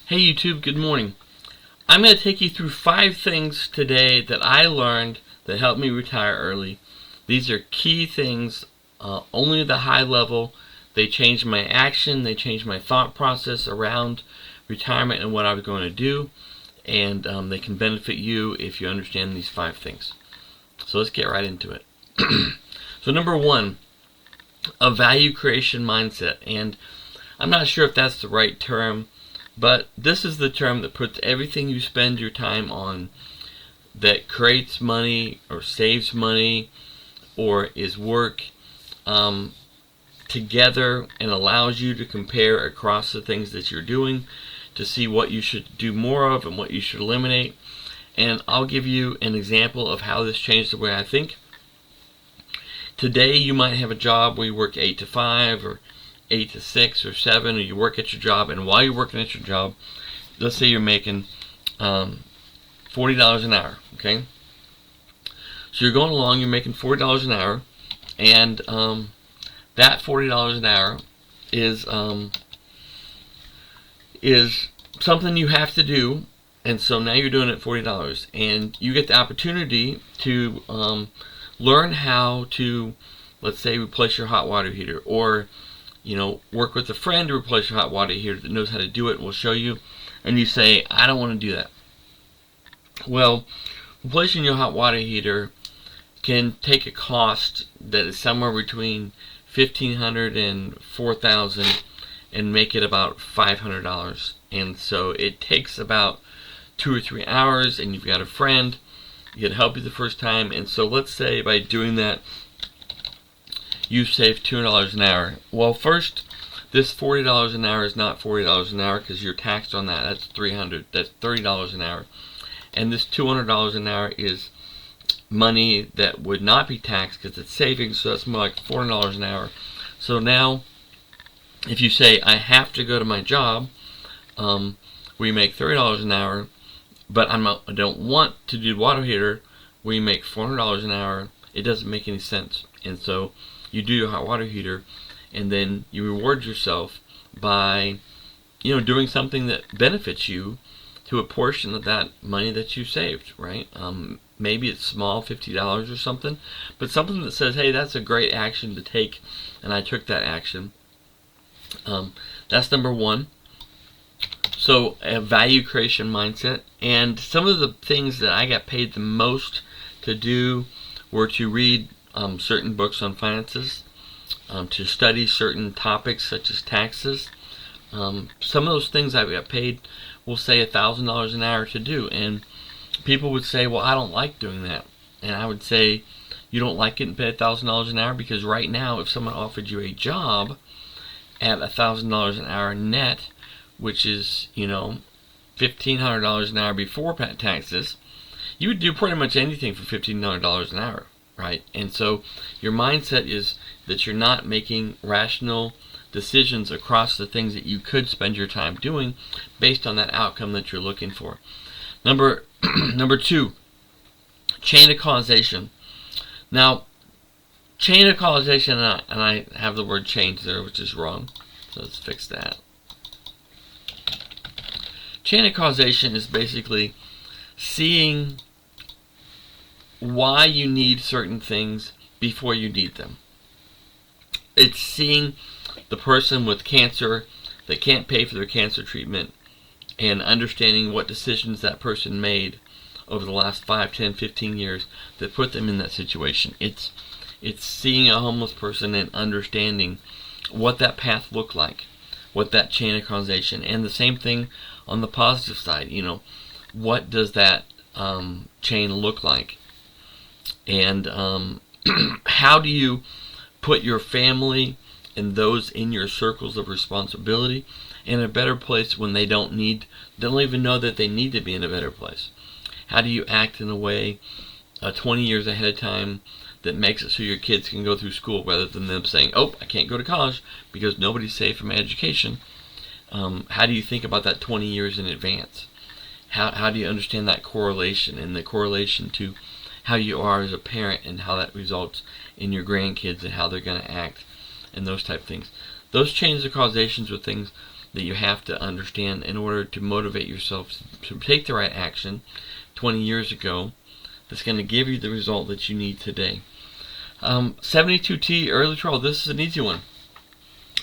Hey YouTube, good morning. I'm going to take you through 5 things today that I learned that helped me retire early. These are key things, only at the high level. They changed my action, they changed my thought process around retirement and what I was going to do, and they can benefit you if you understand these 5 things. So let's get right into it. So number 1, a value creation mindset. And I'm not sure if that's the right term, but this is the term that puts everything you spend your time on that creates money or saves money or is work together and allows you to compare across the things that you're doing to see what you should do more of and what you should eliminate. And I'll give you an example of how this changed the way I think. Today you might have a job where you work 8 to 5 or 8 to 6 or 7, or you work at your job, and while you're working at your job, let's say you're making $40 an hour, okay? So you're going along, you're making $40 an hour, and that $40 an hour is something you have to do, and so now you're doing it $40, and you get the opportunity to learn how to, let's say, replace your hot water heater, or work with a friend to replace your hot water heater that knows how to do it and will show you, and you say, I don't want to do that. Well, replacing your hot water heater can take a cost that is somewhere between $1,500 and $4,000 and make it about $500. And so it takes about 2 or 3 hours, and you've got a friend, you can help you the first time, and so let's say by doing that, you save $200 an hour. Well, first, this $40 an hour is not $40 an hour because you're taxed on that. That's $300. That's $30 an hour. And this $200 an hour is money that would not be taxed because it's savings, so that's more like $400 an hour. So now, if you say, I have to go to my job, we make $30 an hour, but I don't want to do water heater, we make $400 an hour. It doesn't make any sense. And so you do your hot water heater, and then you reward yourself by doing something that benefits you to a portion of that money that you saved, right? Maybe it's small, $50 or something, but something that says, hey, that's a great action to take, and I took that action. That's number 1. So a value creation mindset. And some of the things that I got paid the most to do were to read certain books on finances, to study certain topics such as taxes. Some of those things I got paid, we'll say $1,000 an hour to do, and people would say, well, I don't like doing that. And I would say, you don't like getting paid $1,000 an hour because right now, if someone offered you a job at $1,000 an hour net, which is $1,500 an hour before taxes, you would do pretty much anything for $1,500 an hour, right? And so your mindset is that you're not making rational decisions across the things that you could spend your time doing based on that outcome that you're looking for. Number 2, chain of causation. Now, chain of causation, and I have the word change there, which is wrong, so let's fix that. Chain of causation is basically seeing why you need certain things before you need them. It's seeing the person with cancer that can't pay for their cancer treatment and understanding what decisions that person made over the last 5, 10, 15 years that put them in that situation. It's seeing a homeless person and understanding what that path looked like, what that chain of causation, and the same thing on the positive side. What does that chain look like? And how do you put your family and those in your circles of responsibility in a better place when they don't even know that they need to be in a better place? How do you act in a way 20 years ahead of time that makes it so your kids can go through school rather than them saying, oh, I can't go to college because nobody's safe from education? How do you think about that 20 years in advance? How do you understand that correlation and the correlation to how you are as a parent and how that results in your grandkids and how they're going to act and those type of things? Those chains of causations are things that you have to understand in order to motivate yourself to take the right action 20 years ago that's going to give you the result that you need today. 72T early withdrawal. This is an easy one.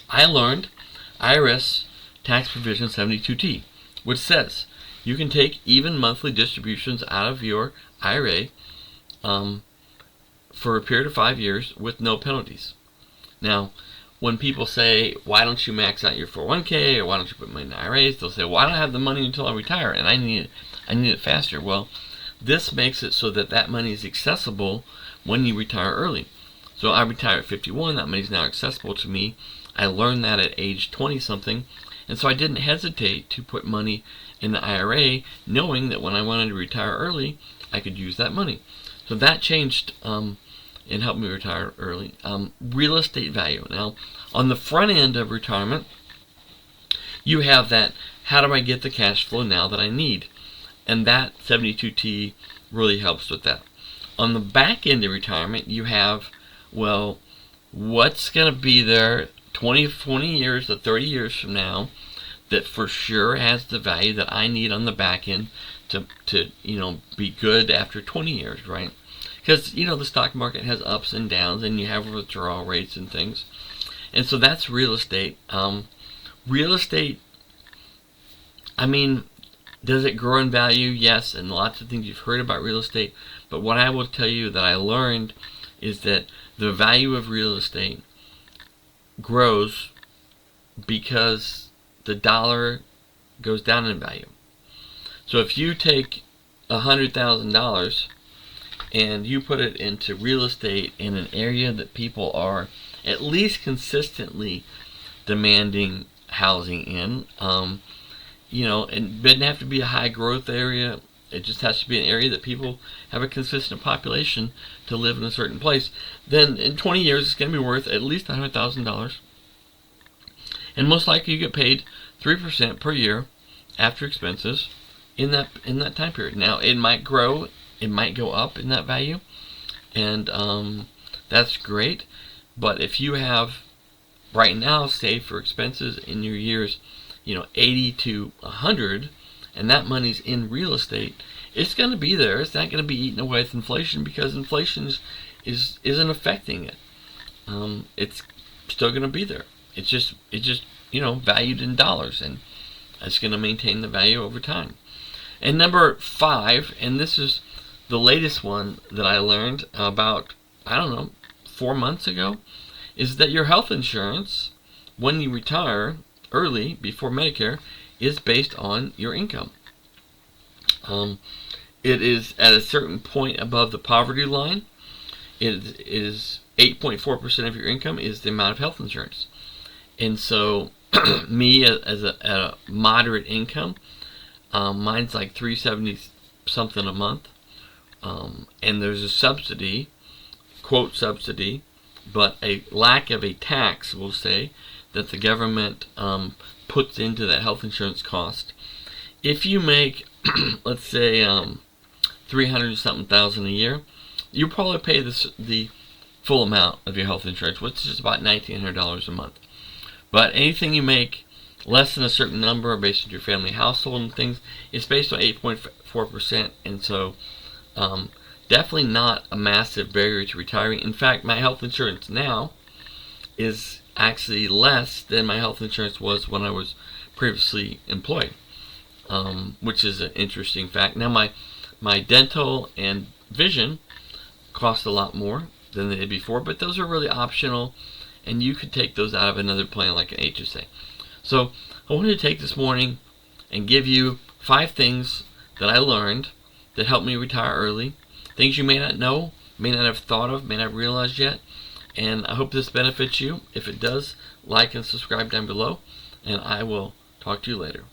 I learned IRS tax provision 72T, which says you can take even monthly distributions out of your IRA for a period of 5 years with no penalties. Now, when people say, why don't you max out your 401k, or why don't you put money in IRAs, they'll say, well, I don't have the money until I retire, and I need it faster. Well, this makes it so that that money is accessible when you retire early. So I retire at 51, that money is now accessible to me. I learned that at age 20-something, and so I didn't hesitate to put money in the IRA, knowing that when I wanted to retire early, I could use that money. So that changed and helped me retire early. Real estate value. Now, on the front end of retirement, you have that, how do I get the cash flow now that I need? And that 72T really helps with that. On the back end of retirement, you have, well, what's going to be there 20 years or 30 years from now that for sure has the value that I need on the back end to be good after 20 years, right? Because, the stock market has ups and downs, and you have withdrawal rates and things. And so that's real estate. Real estate, does it grow in value? Yes, and lots of things you've heard about real estate. But what I will tell you that I learned is that the value of real estate grows because the dollar goes down in value. So if you take $100,000 and you put it into real estate in an area that people are at least consistently demanding housing in, it doesn't have to be a high growth area. It just has to be an area that people have a consistent population to live in a certain place. Then in 20 years, it's going to be worth at least $100,000. And most likely you get paid 3% per year after expenses in that time period. Now, it might grow, it might go up in that value, and that's great. But if you have right now saved for expenses in your years 80 to 100, and that money's in real estate, it's going to be there. It's not going to be eaten away with inflation, because inflation isn't affecting it. It's still going to be there. It's just valued in dollars, and it's going to maintain the value over time. And number 5, and this is the latest one that I learned about 4 months ago, is that your health insurance, when you retire early before Medicare, is based on your income. It is at a certain point above the poverty line. It is 8.4% of your income is the amount of health insurance. And so me as a moderate income, mine's like $370 something a month. And there's a subsidy, quote subsidy, but a lack of a tax, we'll say, that the government puts into that health insurance cost. If you make, let's say, 300 something thousand a year, you probably pay the full amount of your health insurance, which is about $1,900 a month. But anything you make less than a certain number, based on your family household and things, it's based on 8.4%, and so definitely not a massive barrier to retiring. In fact, my health insurance now is actually less than my health insurance was when I was previously employed, which is an interesting fact. Now my dental and vision cost a lot more than they did before, but those are really optional, and you could take those out of another plan like an HSA. So I wanted to take this morning and give you 5 things that I learned that helped me retire early, things you may not know, may not have thought of, may not realize yet, and I hope this benefits you. If it does, like and subscribe down below, and I will talk to you later.